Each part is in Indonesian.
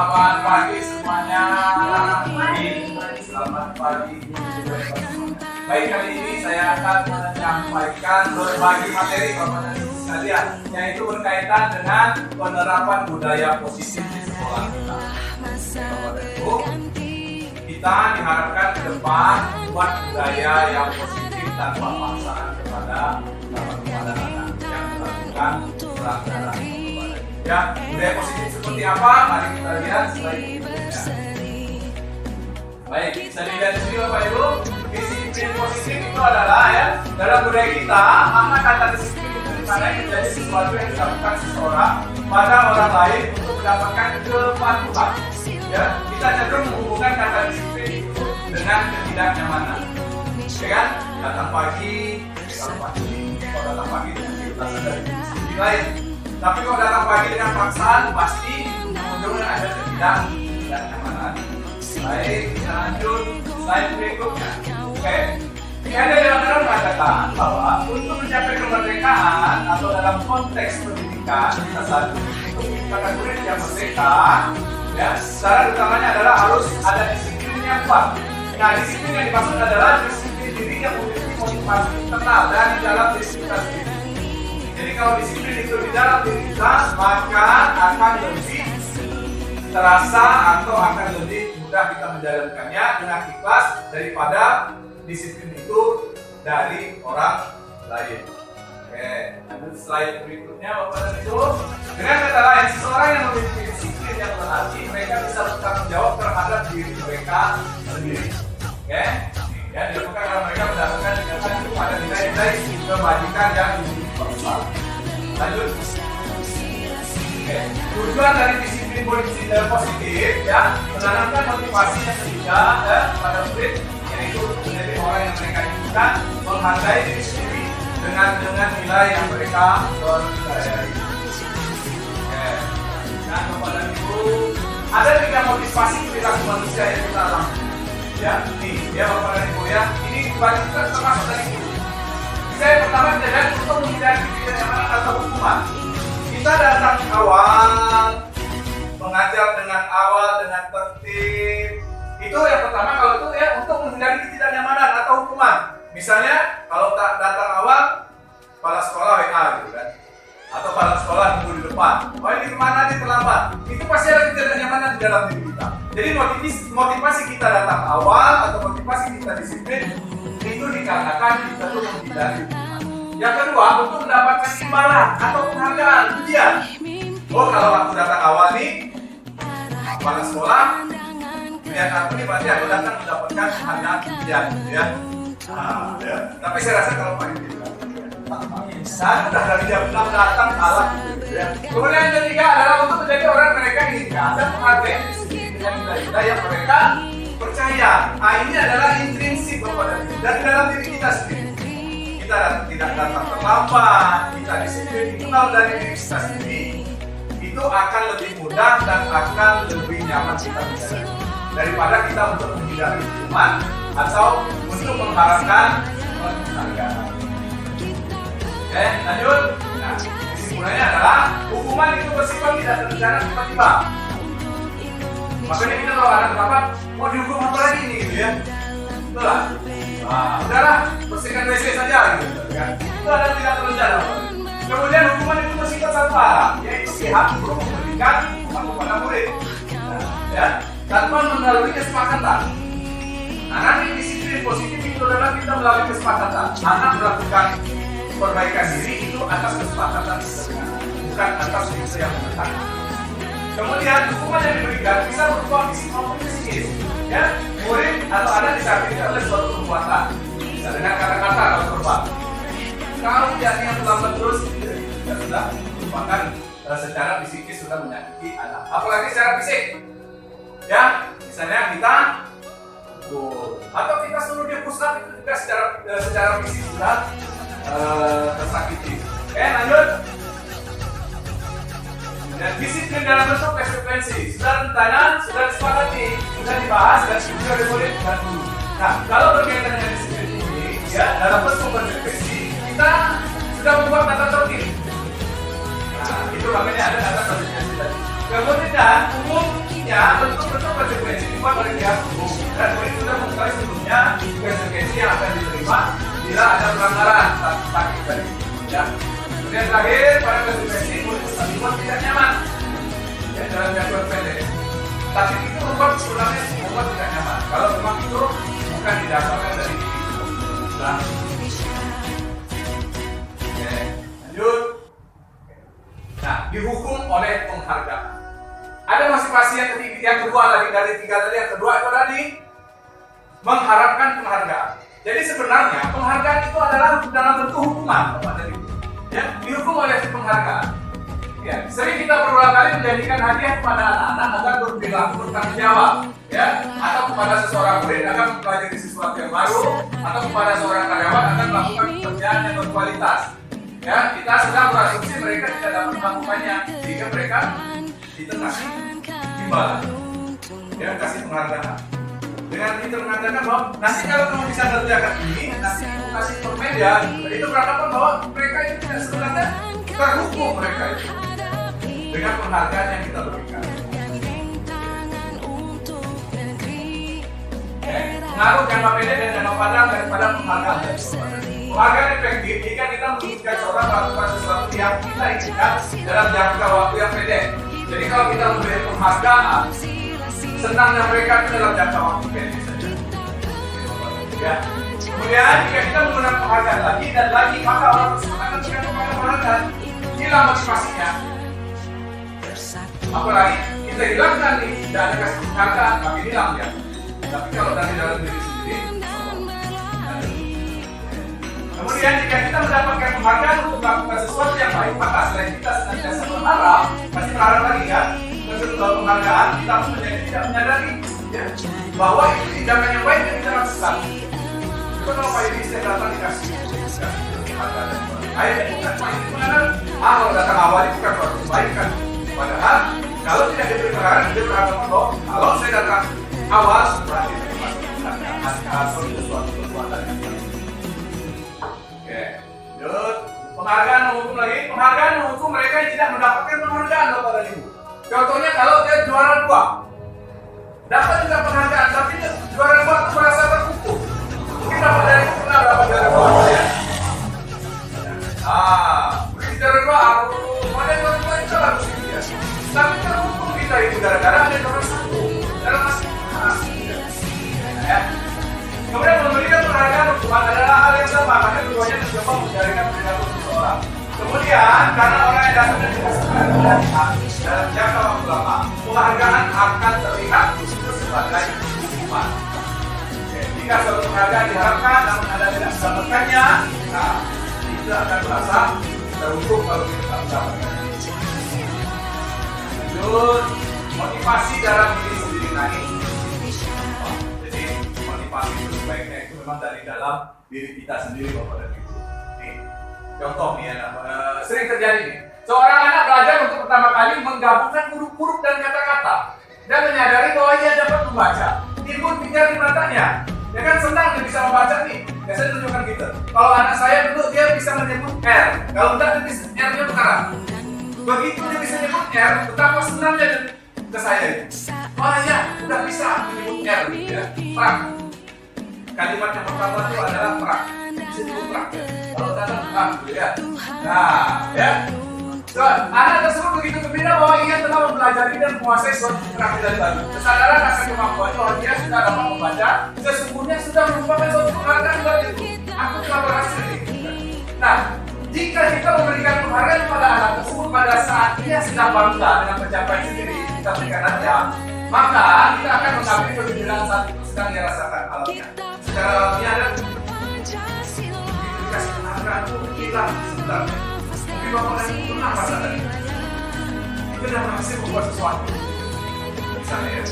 Selamat pagi semuanya. Selamat pagi. Baik, kali ini saya akan menyampaikan berbagi materi Bapak dan Ibu sekalian, yaitu berkaitan dengan penerapan budaya positif di sekolah kita. Bapak dan Ibu, kita diharapkan ke depan membuat budaya yang positif tanpa paksaan kepada anak yang melakukan pelanggaran. Ya, budaya positif seperti apa? Mari kita lihat slide berikutnya. Baik, bisa dilihat di sini Bapak Ibu. Disiplin positif itu adalah ya, dalam budaya kita, makna kata disiplin itu dimana menjadi sesuatu yang dilakukan seseorang pada orang lain untuk mendapatkan kepatuhan. Ya, kita cenderung menghubungkan kata disiplin itu dengan ketidaknyamanan. Ya kan? Datang pagi, kalau datang pagi dengan kita sadar disiplin lain. Tapi kalau datang pagi dengan paksaan, pasti ujungnya ada ketidaknyamanan. Baik, kita lanjut slide berikutnya. Oke, ini ada yang mengatakan bahwa untuk mencapai kemerdekaan atau dalam konteks pendidikan kita saat ini untuk kategori yang merdeka, ya, syarat utamanya adalah harus ada disiplin yang kuat. Nah, disiplin yang dimaksud adalah disiplin diri yang memiliki motivasi internal dari dalam diri kita sendiri. Jadi kalau disiplin itu di dalam diri kita, maka akan lebih terasa atau akan lebih mudah kita menjalankannya dengan ikhlas daripada disiplin itu dari orang lain. Oke, lanjut slide berikutnya Bapak dan Ibu. Dengan kata lain, seseorang yang memiliki disiplin yang berarti mereka bisa bertanggung jawab terhadap diri mereka sendiri. Oke, ya, dilakukan karena mereka berdasarkan tindakan itu pada nilai-nilai kebajikan yang universal. Lanjut. Oke, tujuan dari disiplin positif ya, menanamkan motivasi yang ketiga pada murid, yaitu menjadi orang yang mereka inginkan, menghargai diri sendiri dengan nilai yang mereka percayai. Oke, nah Bapak dan Ibu, ada 3 motivasi perilaku manusia yang kita alami. Ya, nih, ya Bapak dan Ibu ya, ini kewajiban termasuk dari itu. Saya pertama tidak untuk menghindari ketidaknyamanan atau hukuman. Kita datang awal, mengajar dengan awal, dengan tertib. Itu yang pertama, kalau itu ya untuk menghindari ketidaknyamanan atau hukuman. Misalnya kalau tak datang awal, kepala sekolah WA gitu kan, atau kepala sekolah nunggu di depan. Oh ini kemana nih terlambat? Itu pasti ada ketidaknyamanan di dalam diri kita. Jadi motivasi kita datang awal atau motivasi kita disiplin itu dikarenakan kita tuh menghindari hukuman. Yang kedua, untuk mendapatkan imbalan atau penghargaan, pujian. Oh kalau aku datang awal nih, kepala sekolah lihat aku nih berarti aku datang mendapatkan penghargaan, pujian, ya. Nah, ya. Tapi saya rasa kalau Pak Yudi saya sudah dari jam 6 datang kalah, ya. Kemudian yang ketiga adalah untuk menjadi orang mereka inginkan dan menghargai dengan nilai-nilai yang mereka percaya. Nah ini adalah intrinsik Bapak dan Ibu dari dalam diri kita sendiri. Kita tidak datang terlambat, kita disiplin dikenal dari diri kita sendiri. Itu akan lebih mudah dan akan lebih nyaman kita menjalani daripada kita untuk menghindari hukuman atau untuk mengharapkan penghargaan. Oke, lanjut. Nah, kesimpulannya adalah hukuman itu bersifat tidak terencana tiba-tiba. Makanya kita kalau ada pendapat mau dihukum apa lagi nih gitu ya, itulah. Nah, udahlah bersihkan WC saja gitu kan. Itu ada tidak terencana. Kemudian hukuman itu bersifat satu arah, yaitu pihak guru memberikan hukuman kepada murid, ya, tanpa melalui kesepakatan. Nah, nanti disiplin positif itu adalah kita melalui kesepakatan. Anak melakukan perbaikan diri itu atas kesepakatan kita, bukan atas kita yang menekan. Kemudian hukuman yang diberikan bisa berupa fisik maupun psikis. Ya, murid atau anak disakiti oleh suatu perbuatan, bisa dengan kata-kata atau verbal. Kalau dianya terlambat terus, ya sudah merupakan secara psikis sudah menyakiti anak. Apalagi secara fisik, ya, misalnya kita atau kita suruh dia push up itu juga secara fisik sudah tersakiti. Oke, lanjut. Dan disiplin dalam bentuk konsekuensi sudah rencana, sudah disepakati, sudah dibahas dan sudah dimurid dan guru. Nah, kalau berkaitan dengan disiplin ini, ya dalam bentuk konsekuensi kita sudah membuat tata tertib. Nah, itu makanya ada tata konsekuensi tadi. Kemudian umumnya artinya bentuk-bentuk konsekuensi dibuat oleh pihak hukum dan polisi sudah mengetahui sebelumnya konsekuensi yang akan diterima bila ada pelanggaran taktik tadi. Ya. Kemudian terakhir, pada konsekuensi polisi dibuat tidak nyaman. Ya, dalam jangkauan pendek. Taktik itu membuat sebenarnya membuat tidak nyaman. Kalau memang itu bukan didasarkan dari itu. Nah. Oke, lanjut. Nah, dihukum oleh penghargaan. Ada motivasi yang kedua lagi dari tiga tadi. Yang kedua itu tadi mengharapkan penghargaan. Jadi sebenarnya penghargaan itu adalah dalam bentuk hukuman, ya, dihukum oleh penghargaan. Ya, sering kita berulang kali menjadikan hadiah kepada anak-anak agar berperilaku bertanggung jawab, ya, atau kepada seseorang murid agar mempelajari sesuatu yang baru, atau kepada seorang karyawan agar melakukan pekerjaan yang berkualitas. Ya, kita sedang berasumsi mereka tidak dapat melakukannya, sehingga mereka kasih imbalan, ya, kasih penghargaan. Dengan itu mengatakan bahwa nanti kalau kamu bisa kerjakan ini, nanti kamu kasih permen ya. Itu beranggapan bahwa mereka itu tidak sebenarnya terhukum mereka itu dengan penghargaan yang kita berikan. Pengaruh jangka pendek dan jangka panjang daripada penghargaan. Penghargaan efektif jika kita memutuskan seorang melakukan sesuatu yang kita inginkan dalam jangka waktu yang pendek. Jadi kalau kita memberi penghargaan, senangnya mereka itu dalam jangka waktu pendek saja. Ya. Kemudian jika kita menggunakan penghargaan lagi dan lagi, maka orang tersebut akan memberikan penghargaan. Hilang motivasinya. Apalagi kita hilangkan nih, tidak ada kasih penghargaan, tapi hilang ya. Tapi kalau dari dalam diri sendiri, kemudian jika kita mendapatkan penghargaan untuk melakukan sesuatu yang baik, maka selain kita senantiasa berharap, pasti berharap lagi kan? Setelah penghargaan, kita menjadi tidak menyadari ya, bahwa itu tindakan yang baik yang kita lakukan. Itu kalau Pak Yudi saya datang dikasih air bukan Pak Yudi mengenal kalau datang awal itu bukan suatu kebaikan. Padahal kalau tidak diberi penghargaan, dia beranggapan bahwa kalau saya datang awal berarti saya masih atau sesuatu perbuatan yang baik. Oke, lanjut. Penghargaan menghukum lagi. Penghargaan menghukum mereka yang tidak mendapatkan penghargaan Bapak dan Ibu. Contohnya kalau dia juara 2, dapat juga penghargaan, tapi juara 2 itu merasa terhukum. Mungkin dapat dari pernah dapat juara 2 ya. Mungkin juara 2 aku mana juara 2 itu harus dia. Tapi terhukum kita itu gara-gara ada juara 1 dalam masing ya. Kemudian memberikan penghargaan hukuman adalah hal yang sama, karena keduanya mencoba menjadikan perilaku seseorang. Kemudian karena orang yang datang dari dalam jangka waktu lama, penghargaan akan terlihat sebagai hukuman. Jika suatu penghargaan diharapkan namun Anda tidak mendapatkannya, nah itu akan merasa terhukum kalau kita tak mendapatkannya. Lanjut, motivasi dalam diri sendiri naik. Jadi motivasi itu sebaiknya itu memang dari dalam diri kita sendiri Bapak dan Ibu. Nih, contoh nih ya, sering terjadi nih. Seorang anak belajar untuk pertama kali menggabungkan huruf-huruf dan kata-kata dan menyadari bahwa ia dapat membaca. Timbul pikiran di matanya. Dia kan senang dia bisa membaca nih. Biasanya tunjukkan gitu. Kalau anak saya dulu dia bisa menyebut R. Kalau enggak dia bisa R-nya bergerak. Begitu dia bisa menyebut R, betapa senangnya ke saya itu. Oh ya, udah bisa menyebut R ya. Prak. Kalimat yang pertama itu adalah prak. Bisa disebut prak. Kalau datang prak gitu ya. Nah, ya. So, anak tersebut begitu gembira bahwa ia telah mempelajari dan menguasai suatu keterampilan baru. Kesadaran akan kemampuan bahwa dia sudah dapat membaca, sesungguhnya sudah merupakan suatu penghargaan bagiku. Aku telah berhasil ini. Nah, jika kita memberikan penghargaan kepada anak tersebut pada saat dia sedang bangga dengan pencapaian sendiri, kita berikan aja, maka kita akan mengambil kegembiraan saat itu sedang dia rasakan alamnya. Secara alamiah dan dikasih penghargaan itu hilang sebenarnya. Bapak dan Ibu apa tadi? Kita sudah berhasil membuat sesuatu. Misalnya ya,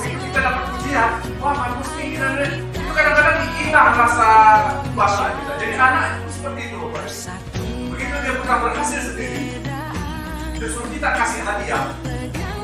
kita dapat pujian, wah bagus nih kita. Itu kadang-kadang hilang rasa bangga kita. Jadi anak itu seperti itu Bapak. Begitu dia bukan berhasil sendiri, justru kita kasih hadiah.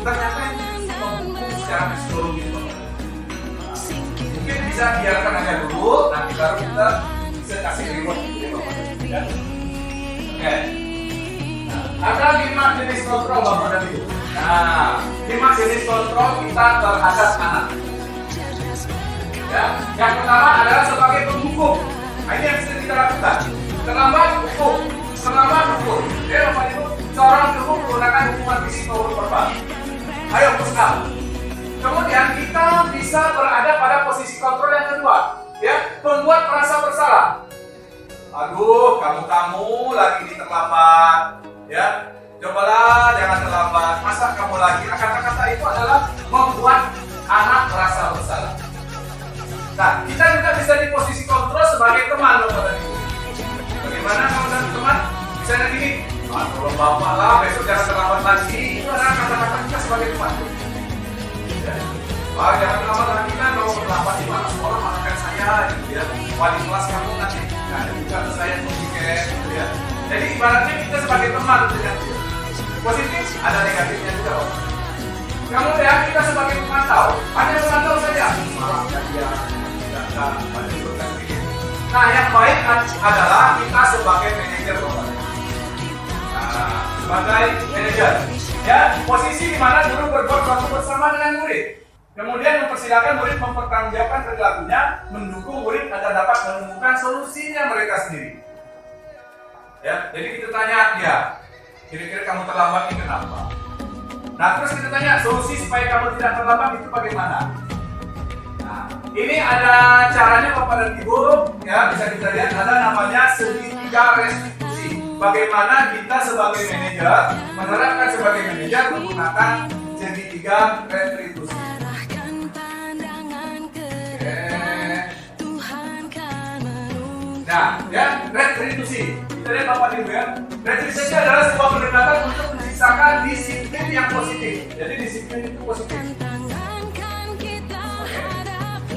Ternyata itu menghukum secara psikologis Bapak. Mungkin bisa biarkan aja dulu, nanti baru kita bisa kasih reward gitu Bapak. Oke. Ada 5 jenis kontrol Bapak dan Ibu. Nah, 5 jenis kontrol kita terhadap anak. Ya, yang pertama adalah sebagai penghukum. Nah, ini yang bisa kita lakukan. Terlambat hukum, terlambat hukum. Ya, Bapak Ibu, seorang guru menggunakan hukuman fisik maupun verbal. Ayo pusat. Kemudian kita bisa berada pada posisi kontrol yang kedua, ya, membuat merasa bersalah. Aduh, kamu lagi ini terlambat, ya. Cobalah jangan terlambat. Masa kamu lagi? Kata-kata itu adalah membuat anak merasa bersalah. Nah, kita juga bisa di posisi kontrol sebagai teman, Bapak dan Ibu. Bagaimana kalau dari teman? Misalnya gini, tolong bapak lah, besok jangan terlambat lagi. Itu adalah kata-kata kita sebagai teman. Wah, jangan terlambat lagi kan, kalau terlambat di mana sekolah makan saya, gitu ya. Wali kelas kamu nanti, nah juga saya tiket, gitu ya. Jadi ibaratnya kita sebagai teman, gitu ya. Positif, ada negatifnya juga. Kamu ya, kita sebagai pemantau, hanya memantau saja. Maafkan dia, tidak menunjukkan diri. Nah, yang baik adalah kita sebagai manajer, Bapak. Nah, sebagai manajer, ya, posisi di mana guru berbuat sesuatu bersama dengan murid. Kemudian mempersilahkan murid mempertanggungjawabkan perilakunya, mendukung murid agar dapat menemukan solusinya mereka sendiri. Ya, jadi kita tanya dia, kira-kira kamu terlambat ini kenapa? Nah, terus kita tanya solusi supaya kamu tidak terlambat itu bagaimana? Nah, ini ada caranya Bapak dan Ibu, ya bisa kita lihat ada namanya segitiga restitusi. Bagaimana kita sebagai manajer menerapkan sebagai manajer menggunakan segitiga restitusi. Nah, ya, restitusi. Kita lihat Bapak Ibu ya. Restitusi adalah sebuah pendekatan untuk menciptakan disiplin yang positif. Jadi disiplin itu positif.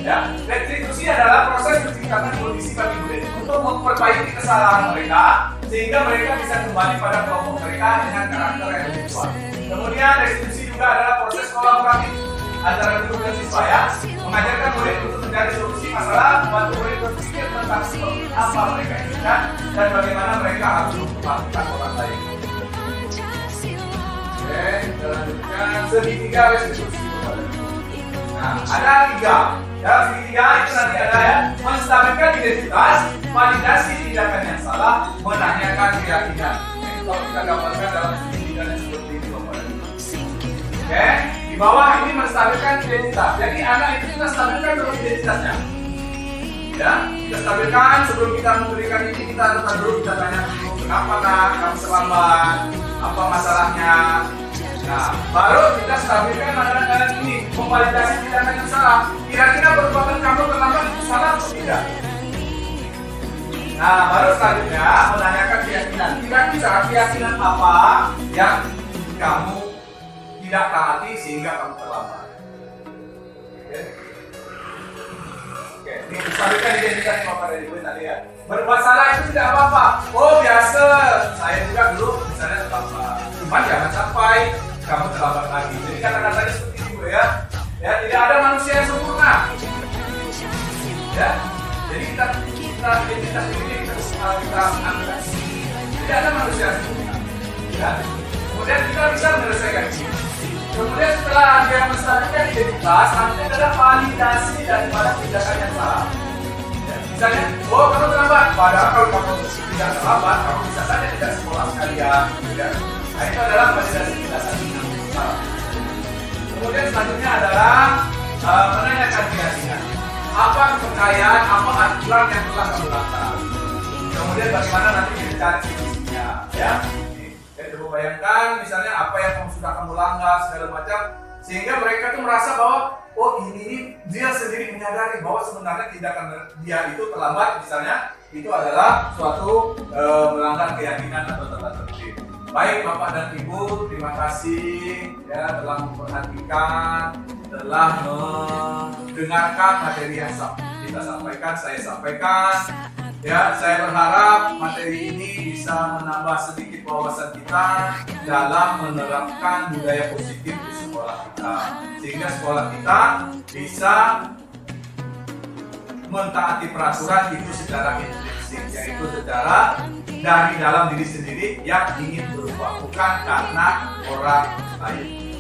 Ya, restitusi adalah proses menciptakan kondisi bagi murid untuk memperbaiki kesalahan mereka sehingga mereka bisa kembali pada kelompok mereka dengan karakter yang lebih kuat. Kemudian restitusi juga adalah proses kolaboratif antara guru dan siswa ya, mengajarkan murid untuk mencari solusi masalah, membantu murid berpikir tentang apa mereka inginkan dan bagaimana mereka harus memperhatikan orang lain. Oke, kita lanjutkan segitiga restitusi. Nah, ada 3. Ya, segitiga itu nanti ada ya, menstabilkan identitas, validasi tindakan yang salah, menanyakan keyakinan. Ini kalau kita gambarkan dalam segitiga yang seperti ini, Bapak. Oke, di bawah ini menstabilkan identitas. Jadi anak itu kita stabilkan dulu identitasnya. Ya, kita stabilkan sebelum kita memberikan ini kita harus dulu kita tanya dulu kenapa nak kamu terlambat, apa masalahnya. Nah, baru kita stabilkan anak-anak ini, memvalidasi tindakan yang salah. Kira-kira perbuatan kamu terlambat itu salah atau tidak? Nah, baru selanjutnya menanyakan keyakinan. Kira-kira keyakinan apa yang kamu tidak taati sehingga kamu terlambat? Oke, ini stabilkan identitas Bapak dan Ibu tadi ya. Berbuat salah itu tidak apa-apa. Oh biasa, saya juga dulu misalnya terlambat. Cuma jangan sampai kamu terlambat lagi. Jadi kata-katanya seperti itu ya. Ya, tidak ada manusia yang sempurna. Ya, jadi kita identitas ini kita angkat. Tidak ada manusia yang sempurna. Ya, kemudian kita bisa menyelesaikan ini. Kemudian setelah dia menstabilkan identitas, nanti adalah validasi daripada tindakan yang salah. Ya, misalnya, oh kamu terlambat. Padahal kalau kamu tidak terlambat, kamu bisa saja tidak sekolah sekalian. Ya. Nah, itu adalah validasi tindakan yang salah. Kemudian selanjutnya adalah menanyakan keyakinan. Apa kepercayaan, apa aturan yang telah kamu lakukan. Kemudian bagaimana nanti kita cari solusinya, ya. Jadi coba bayangkan misalnya apa yang sudah kamu langgar segala macam, sehingga mereka tuh merasa bahwa oh ini dia sendiri menyadari bahwa sebenarnya tindakan dia itu terlambat misalnya itu adalah suatu melanggar keyakinan atau tata tertib. Baik Bapak dan Ibu, terima kasih ya telah memperhatikan, telah mendengarkan materi yang kita sampaikan, saya sampaikan. Ya, saya berharap materi ini bisa menambah sedikit wawasan kita dalam menerapkan budaya positif di sekolah kita, sehingga sekolah kita bisa mentaati peraturan itu secara intrinsik, yaitu secara dari dalam diri sendiri yang ingin berubah, bukan karena orang lain.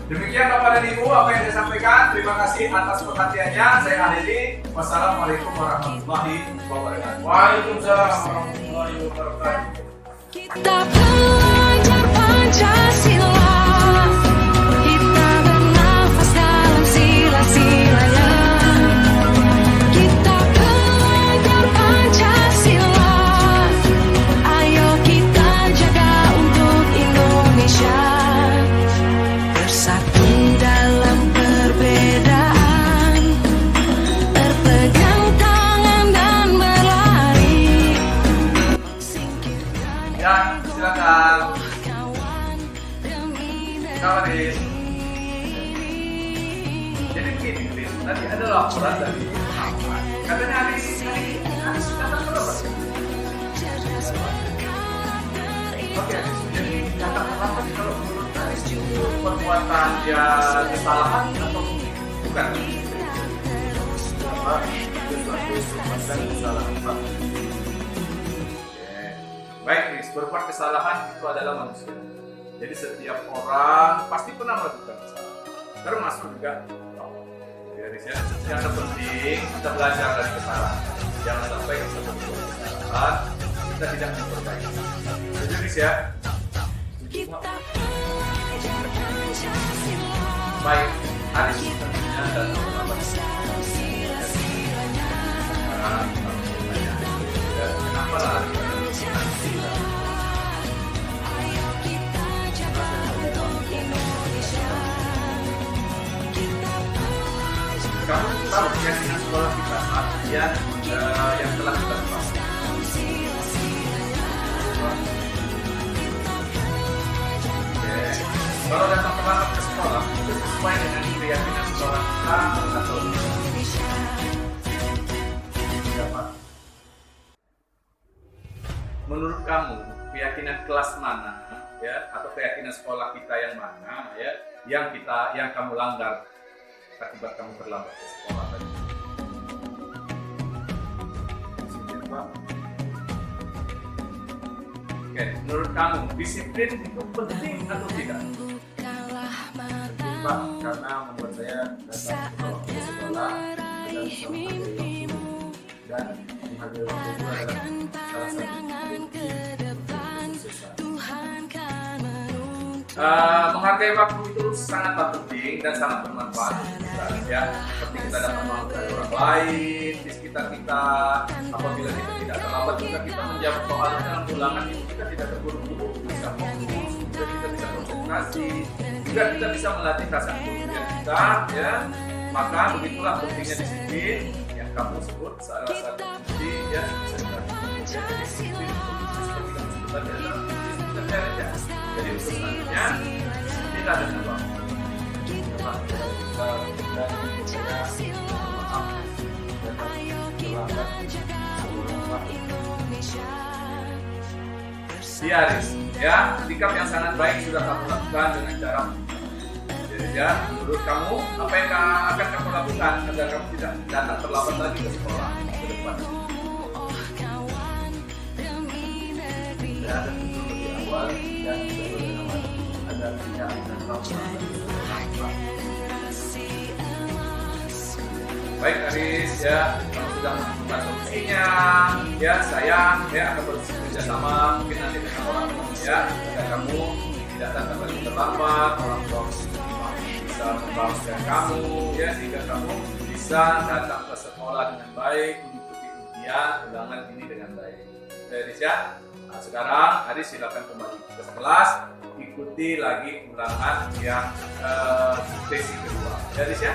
Demikian Bapak dan Ibu apa yang saya sampaikan. Terima kasih atas perhatiannya. Saya akhiri. Wassalamualaikum warahmatullahi wabarakatuh. Waalaikumsalam warahmatullahi wabarakatuh. Kita belajar Pancasila, kita bernafas dalam sila-silanya. Kita belajar Pancasila, ayo kita jaga untuk Indonesia. Bersatu dalam perbedaan, berpegang tangan dan berlari. Ya, silakan. Kawaris. Jadi begini, Chris. Tadi ada laporan dari katanya hari datang berapa? Oke, jadi datang berapa kalau menurut Aris itu perbuatan dia kesalahan atau bukan? Apa? Sesuatu perbuatan kesalahan. Baik, Chris, berbuat kesalahan itu adalah manusia. Jadi setiap orang pasti pernah melakukan kesalahan, termasuk juga Allah. Jadi yang terpenting kita belajar dari kesalahan. Jangan sampai kita berbuat kesalahan, kita tidak memperbaiki. Jadi Chris ya. Baik, Aris tentunya dan teman-teman. Kenapa lari? Kamu tahu keyakinan sekolah kita yang telah kita bahas. Kalau datang terlambat ke sekolah itu sesuai dengan keyakinan sekolah kita atau siapa? Menurut kamu keyakinan kelas mana ya atau keyakinan sekolah kita yang mana ya yang kamu langgar akibat kamu terlambat ke sekolah tadi? Oke, menurut kamu disiplin itu penting atau tidak? Penting Pak, karena membuat saya datang ke sekolah dan bisa menghargai waktu, dan menghargai waktu itu adalah salah satu menghargai waktu itu sangatlah penting dan sangat bermanfaat ya. Seperti kita dapat menghargai orang lain di sekitar kita. Apabila kita tidak terlambat juga kita menjawab soal dalam ulangan itu kita tidak terburu-buru, bisa fokus, juga kita bisa konsentrasi, juga kita bisa melatih rasa kepedulian kita ya. Maka begitulah pentingnya disiplin yang kamu sebut salah satu kunci ya jadi disiplin seperti kamu sebutkan adalah disiplin ya. Jadi untuk selanjutnya tidak ada sebab. Aris, ya, sikap yang sangat baik sudah kamu lakukan dengan cara jadi ya, menurut kamu apa yang akan kamu lakukan agar kamu tidak datang terlambat lagi ke sekolah ke depan? Ya, di awal dan ada tidak baik Aris ya, kamu sudah menemukan solusinya ya, sayang ya akan bekerja sama mungkin nanti dengan orang tua ya, agar kamu tidak datang lagi terlambat, orang tua bisa membalaskan kamu ya, sehingga kamu bisa datang ke sekolah dengan baik, mengikuti ujian ulangan ini dengan baik. Aris ya, nah, sekarang Aris silakan kembali ke kelas, ikuti lagi ulangan yang sesi kedua. Aris ya.